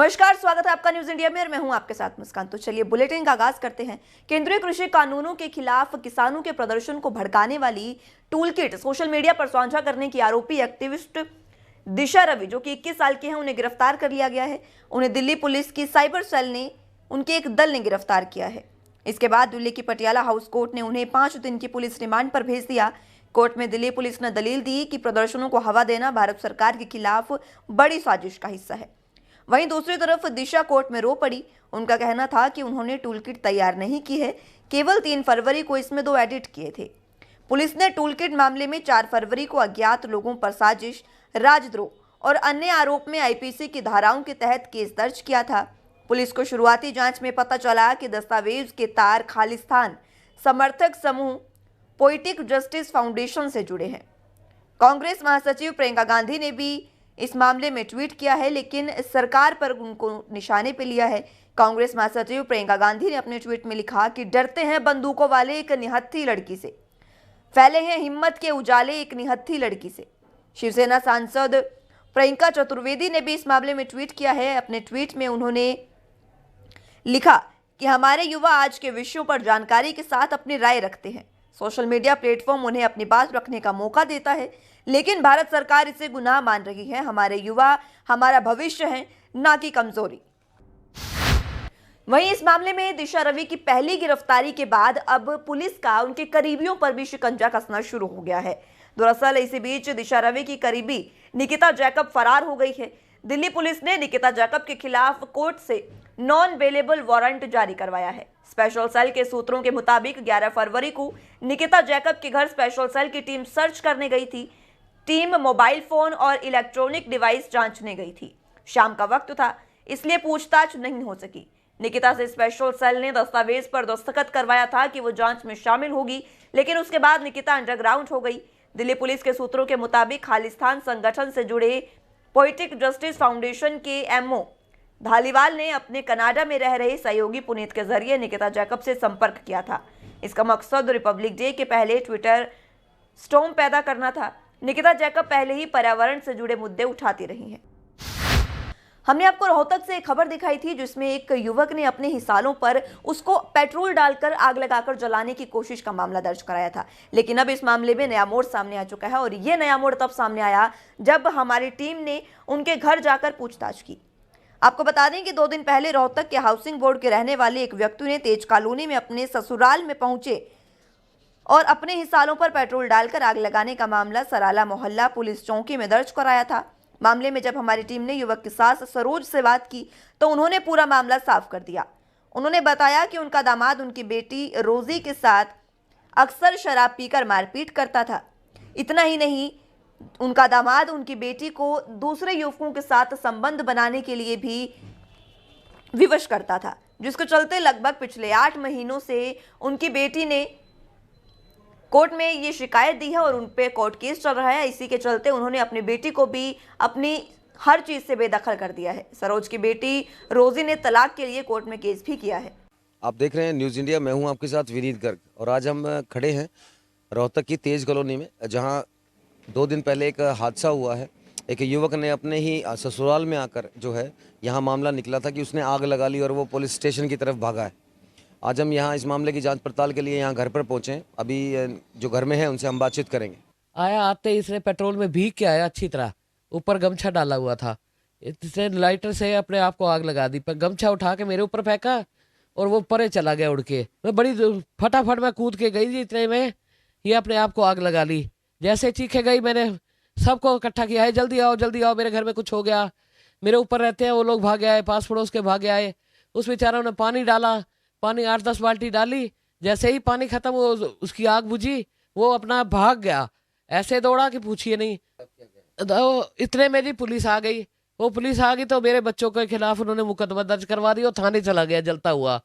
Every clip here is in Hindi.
नमस्कार, स्वागत है आपका न्यूज इंडिया में और मैं हूं आपके साथ मुस्कान। तो चलिए बुलेटिन का आगाज करते हैं। केंद्रीय कृषि कानूनों के खिलाफ किसानों के प्रदर्शन को भड़काने वाली टूल किट सोशल मीडिया पर साझा करने की आरोपी एक्टिविस्ट दिशा रवि, जो कि 21 साल के हैं, उन्हें गिरफ्तार कर लिया गया है। उन्हें दिल्ली पुलिस की साइबर सेल ने उनके एक दल ने गिरफ्तार किया है। इसके बाद दिल्ली की पटियाला हाउस कोर्ट ने उन्हें 5 दिन की पुलिस रिमांड पर भेज दिया। कोर्ट में दिल्ली पुलिस ने दलील दी कि प्रदर्शनों को हवा देना भारत सरकार के खिलाफ बड़ी साजिश का हिस्सा है। वहीं दूसरी तरफ दिशा कोर्ट में रो पड़ी। उनका कहना था कि उन्होंने टूलकिट तैयार नहीं की है, केवल 3 फरवरी को इसमें 2 एडिट किए थे। पुलिस ने टूलकिट मामले में 4 फरवरी को अज्ञात लोगों पर साजिश, राजद्रोह और अन्य आरोप में आईपीसी की धाराओं के तहत केस दर्ज किया था। पुलिस को शुरुआती जांच में पता चला कि दस्तावेज के तार खालिस्तान समर्थक समूह पोइटिक जस्टिस फाउंडेशन से जुड़े हैं। कांग्रेस महासचिव प्रियंका गांधी ने भी इस मामले में ट्वीट किया है, लेकिन सरकार पर उनको निशाने पे लिया है। कांग्रेस महासचिव प्रियंका गांधी ने अपने ट्वीट में लिखा कि डरते हैं बंदूकों वाले एक निहत्थी लड़की से, फैले हैं हिम्मत के उजाले एक निहत्थी लड़की से। शिवसेना सांसद प्रियंका चतुर्वेदी ने भी इस मामले में ट्वीट किया है। अपने ट्वीट में उन्होंने लिखा कि हमारे युवा आज के विषयों पर जानकारी के साथ अपनी राय रखते हैं। सोशल मीडिया प्लेटफॉर्म उन्हें अपनी बात रखने का मौका देता है, लेकिन भारत सरकार इसे गुनाह मान रही है। हमारे युवा हमारा भविष्य है, ना कि कमजोरी। वहीं इस मामले में दिशा रवि की पहली गिरफ्तारी के बाद अब पुलिस का उनके करीबियों पर भी शिकंजा कसना शुरू हो गया है। दरअसल इसी बीच दिशा रवि की करीबी निकिता जैकब फरार हो गई है। दिल्ली पुलिस ने निकिता जैकब के खिलाफ कोर्ट से नॉन बेलेबल वारंट जारी करवाया है। स्पेशल सेल के सूत्रों के मुताबिक 11 फरवरी को निकिता जैकब के घर स्पेशल सेल की टीम सर्च करने गई थी। टीम मोबाइल फोन और इलेक्ट्रॉनिक डिवाइस जांचने गई थी। शाम का वक्त था, इसलिए पूछताछ नहीं हो सकी। निकिता से स्पेशल सेल ने दस्तावेज पर दस्तखत करवाया था कि वो जांच में शामिल होगी, लेकिन उसके बाद निकिता अंडरग्राउंड हो गई। दिल्ली पुलिस के सूत्रों के मुताबिक खालिस्तान संगठन से जुड़े पोइटिक जस्टिस फाउंडेशन के एमओ धालीवाल ने अपने कनाडा में रह रहे सहयोगी पुनीत के जरिए निकिता जैकब से संपर्क किया था। इसका मकसद रिपब्लिक डे के पहले ट्विटर स्टॉर्म पैदा करना था। निकिता जैकब पहले ही पर्यावरण से जुड़े मुद्दे उठाती रही हैं। हमने आपको रोहतक से एक खबर दिखाई थी, जिसमें एक युवक ने अपने ही सालों पर उसको पेट्रोल डालकर आग लगाकर जलाने की कोशिश का मामला दर्ज कराया था। लेकिन अब इस मामले में नया मोड़ सामने आ चुका है, और ये नया मोड़ तब सामने आया जब हमारी टीम ने उनके घर जाकर पूछताछ की। आपको बता दें कि 2 दिन पहले रोहतक के हाउसिंग बोर्ड के रहने वाले एक व्यक्ति ने तेज कॉलोनी में अपने ससुराल में पहुंचे और अपने ही सालों पर पेट्रोल डालकर आग लगाने का मामला सराला मोहल्ला पुलिस चौकी में दर्ज कराया था। मामले में जब हमारी टीम ने युवक की सास सरोज से बात की तो उन्होंने पूरा मामला साफ कर दिया। उन्होंने बताया कि उनका दामाद उनकी बेटी रोजी के साथ अक्सर शराब पीकर मारपीट करता था। इतना ही नहीं, उनका दामाद उनकी बेटी को दूसरे युवकों के साथ संबंध बनाने के लिए भी विवश करता था, जिसके चलते लगभग पिछले 8 महीनों से उनकी बेटी ने कोर्ट में ये शिकायत दी है और उन पे कोर्ट केस चल रहा है। इसी के चलते उन्होंने अपनी बेटी को भी अपनी हर चीज से बेदखल कर दिया है। सरोज की बेटी रोजी ने तलाक के लिए कोर्ट में केस भी किया है। आप देख रहे हैं न्यूज़ इंडिया, मैं हूं आपके साथ विनीत गर्ग, और आज हम खड़े हैं रोहतक की तेज कॉलोनी में, जहां 2 दिन पहले एक हादसा हुआ है। एक युवक ने अपने ही ससुराल में आकर जो है यहाँ मामला निकला था कि उसने आग लगा ली और वो पुलिस स्टेशन की तरफ भागा है। आज हम यहाँ इस मामले की जांच पड़ताल के लिए यहाँ घर पर पहुँचे हैं। अभी जो घर में है उनसे हम बातचीत करेंगे। आया आते इसने पेट्रोल में भीग के आया, अच्छी तरह ऊपर गमछा डाला हुआ था। इसने लाइटर से अपने आप को आग लगा दी, पर गमछा उठा के मेरे ऊपर फेंका और वो परे चला गया उड़ के। मैं बड़ी फटाफट मैं कूद के गई थी, इतने में ये अपने आप को आग लगा ली। जैसे चीखे गई, मैंने सबको इकट्ठा किया है, जल्दी आओ मेरे घर में कुछ हो गया। मेरे ऊपर रहते हैं वो लोग भागे आए, पास पड़ोस के भागे आए। उस बेचारों ने पानी डाला, पानी 8-10 बाल्टी डाली। जैसे ही पानी खत्म वो उसकी आग बुझी, वो अपना भाग गया। ऐसे दौड़ा कि पूछिए नहीं। तो इतने में जी पुलिस आ गई। वो पुलिस आ गई तो मेरे बच्चों के खिलाफ उन्होंने मुकदमा दर्ज करवा दिया और थाने चला गया जलता हुआ।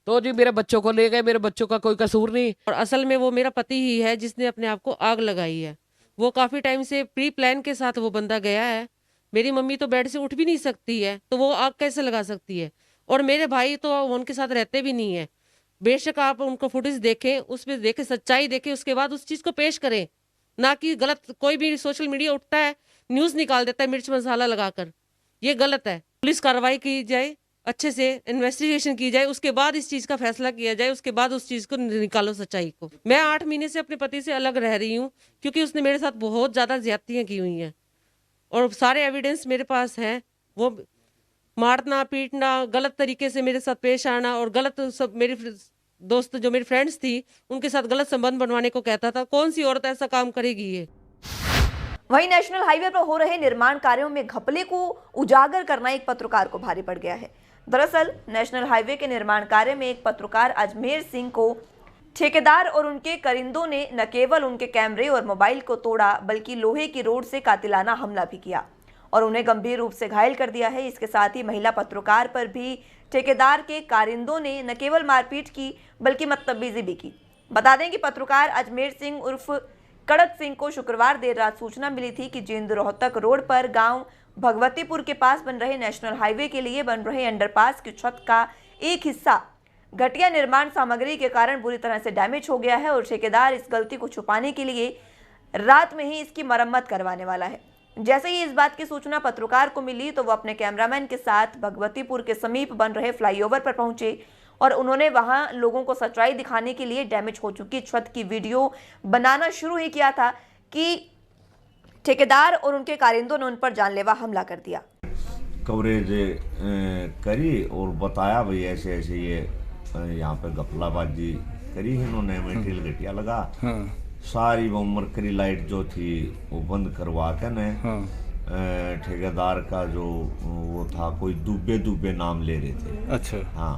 तो जी मेरे बच्चों को ले गए, मेरे बच्चों का कोई कसूर नहीं। और असल में वो मेरा पति ही है जिसने अपने आप को आग लगाई है। वो काफ़ी टाइम से प्री प्लान के साथ वो बंदा गया है। मेरी मम्मी तो बेड से उठ भी नहीं सकती है, तो वो आग कैसे लगा सकती है। और मेरे भाई तो उनके साथ रहते भी नहीं है। बेशक आप उनको फुटेज देखें, उसमें देखें, सच्चाई देखें, उसके बाद उस चीज़ को पेश करें, ना कि गलत। कोई भी सोशल मीडिया उठता है, न्यूज़ निकाल देता है मिर्च मसाला लगाकर, ये गलत है। पुलिस कार्रवाई की जाए, अच्छे से इन्वेस्टिगेशन की जाए, उसके बाद इस चीज का फैसला किया जाए, उसके बाद उस चीज को निकालो सच्चाई को। मैं 8 महीने से अपने पति से अलग रह रही हूँ क्योंकि उसने मेरे साथ बहुत ज्यादा ज्यादतियां की हुई हैं और सारे एविडेंस मेरे पास हैं। वो मारना, पीटना, गलत तरीके से मेरे साथ पेश आना और गलत सब मेरी दोस्त जो मेरी फ्रेंड्स थी उनके साथ गलत संबंध बनवाने को कहता था। कौन सी औरत ऐसा काम करेगी ये? वहीं नेशनल हाईवे पर हो रहे निर्माण कार्यों में घपले को उजागर करना एक पत्रकार को भारी पड़ गया है। दरअसल नेशनल हाईवे के निर्माण कार्य में एक पत्रकार अजमेर सिंह को ठेकेदार और उनके करिंदों ने न केवल उनके कैमरे और मोबाइल को तोड़ा बल्कि लोहे की रोड से कातिलाना हमला भी किया और उन्हें गंभीर रूप से घायल कर दिया है। इसके साथ ही महिला पत्रकार पर भी ठेकेदार के कारिंदों ने न केवल मारपीट की बल्कि बदतमीजी भी की। बता दें कि पत्रकार अजमेर सिंह उर्फ कड़क सिंह को शुक्रवार देर रात सूचना मिली थी कि जींद रोहतक रोड पर गांव भगवतीपुर के पास बन रहे नेशनल हाईवे के लिए बन रहे अंडरपास की छत का एक हिस्सा घटिया निर्माण सामग्री के कारण बुरी तरह से डैमेज हो गया है और ठेकेदार इस गलती को छुपाने के लिए रात में ही इसकी मरम्मत करवाने वाला है। जैसे ही इस बात की सूचना पत्रकार को मिली तो वो अपने कैमरामैन के साथ भगवतीपुर के समीप बन रहे फ्लाईओवर पर पहुंचे और उन्होंने वहां लोगों को सच्चाई दिखाने के लिए डैमेज हो चुकी छत की वीडियो बनाना शुरू ही किया था कि ठेकेदार और उनके कारिंदों ने उन पर जानलेवा हमला कर दिया। कवरेज करी और बताया भाई ऐसे ऐसे ये यहाँ पे घपलाबाजी करी है इन्होंने, मटेरियल घटिया लगा। सारी वो मरकरी लाइट जो थी वो बंद करवा के ने ठेकेदार का जो वो था कोई दुबे नाम ले रहे थे। अच्छा। हाँ,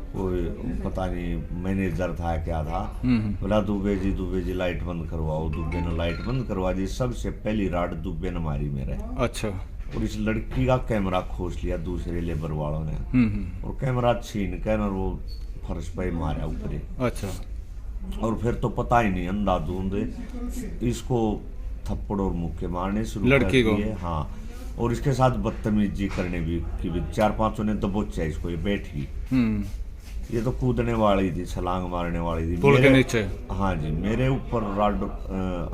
कोई पता नहीं मैनेजर था क्या था, बोला दुबे जी लाइट बंद करवाओ। दुबे ने लाइट बंद करवा दी। सबसे पहली राड दुबे ने मारी मेरे। अच्छा। और इस लड़की का कैमरा खोस लिया दूसरे लेबर वालों ने और कैमरा छीन कर और वो फर्श पे मारा ऊपर। अच्छा। और फिर तो पता ही नहीं, अंधाधुंध इसको थप्पड़ और मुक्के मारने शुरू लड़की कर को। दिए। हाँ, और इसके साथ बदतमीजी करने भी की भी 4-5 ने दबोचा इसको। ये बैठी, ये तो कूदने वाली थी, छलांग मारने वाली थी पुल के नीचे। हाँ जी, मेरे ऊपर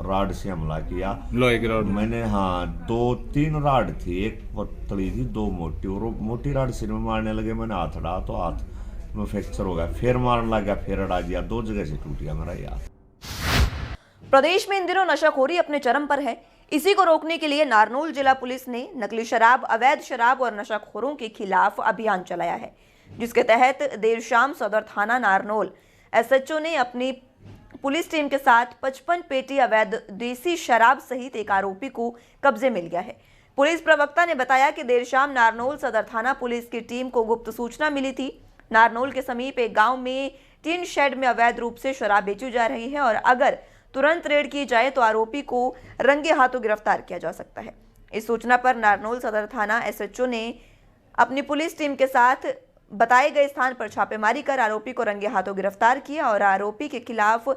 राड से हमला किया, लोहे की रॉड। मैंने। हाँ, 2-3 राड थी, एक पतली थी 2 मोटी। और मोटी राड सिर में मारने लगे, मैंने हाथ अड़ा तो हाथ में फ्रैक्चर हो गया। फिर मारने लगा, फिर अड़ा दिया, 2 जगह से टूट गया मेरा यार। प्रदेश में इन दिनों नशाखोरी अपने चरम पर है। इसी को रोकने के लिए नारनौल जिला पुलिस ने नकली शराब, अवैध शराब और नशाखोरों के खिलाफ अभियान चलाया है, जिसके तहत देर शाम सदर थाना नारनौल एसएचओ ने अपनी पुलिस टीम के साथ 55 पेटी अवैध देसी शराब सहित एक आरोपी को कब्जे मिल गया है। पुलिस प्रवक्ता ने बताया कि देर शाम नारनौल सदर थाना पुलिस की टीम को गुप्त सूचना मिली थी। नारनौल के समीप एक गांव में टीन शेड में अवैध रूप से शराब बेची जा रही है और अगर तुरंत रेड की जाए तो आरोपी को रंगे हाथों गिरफ्तार किया जा सकता है। इस सूचना पर नारनौल सदर थाना एसएचओ ने अपनी पुलिस टीम के साथ बताए गए स्थान पर छापेमारी कर आरोपी को रंगे हाथों गिरफ्तार किया और आरोपी के खिलाफ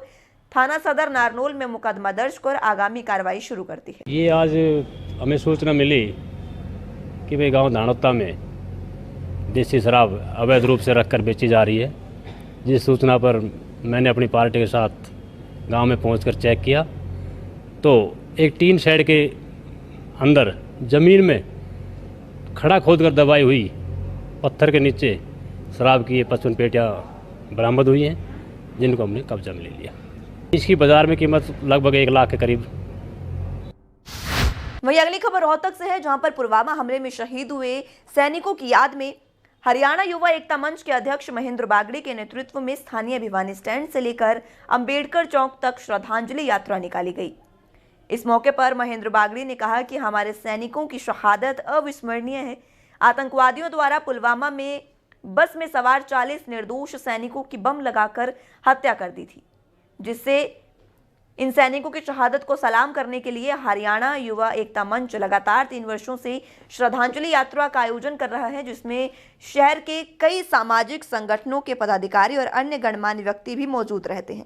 थाना सदर नारनौल में मुकदमा दर्ज कर आगामी कार्रवाई शुरू कर दी है। ये आज हमें सूचना मिली कि भाई गांव धानोत्ता में देसी शराब अवैध रूप से रखकर बेची जा रही है। जिस सूचना पर मैंने अपनी पार्टी के साथ गांव में पहुंचकर चेक किया तो एक टीन शेड के अंदर ज़मीन में खड़ा खोदकर दबाई हुई पत्थर के नीचे शराब की 55 पेटियाँ बरामद हुई हैं, जिनको हमने कब्जा में ले लिया। इसकी बाजार में कीमत लगभग 1 लाख के करीब। वहीं अगली खबर रोहतक से है, जहां पर पुलवामा हमले में शहीद हुए सैनिकों की याद में हरियाणा युवा एकता मंच के अध्यक्ष महेंद्र बागड़ी के नेतृत्व में स्थानीय भिवानी स्टैंड से लेकर अंबेडकर चौक तक श्रद्धांजलि यात्रा निकाली गई। इस मौके पर महेंद्र बागड़ी ने कहा कि हमारे सैनिकों की शहादत अविस्मरणीय है। आतंकवादियों द्वारा पुलवामा में बस में सवार 40 निर्दोष सैनिकों की बम लगाकर हत्या कर दी थी, जिससे इन सैनिकों की शहादत को सलाम करने के लिए हरियाणा युवा एकता मंच लगातार 3 वर्षों से श्रद्धांजलि यात्रा का आयोजन कर रहा है, जिसमें शहर के कई सामाजिक संगठनों के पदाधिकारी और अन्य गणमान्य व्यक्ति भी मौजूद रहते हैं।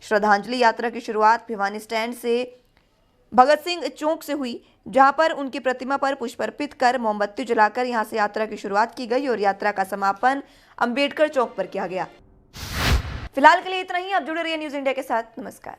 श्रद्धांजलि यात्रा की शुरुआत भिवानी स्टैंड से भगत सिंह चौक से हुई, जहां पर उनकी प्रतिमा पर पुष्प अर्पित कर मोमबत्ती जलाकर यहां से यात्रा की शुरुआत की गई और यात्रा का समापन अंबेडकर चौक पर किया गया। फिलहाल के लिए इतना ही। आप जुड़े रहिए न्यूज़ इंडिया के साथ। नमस्कार।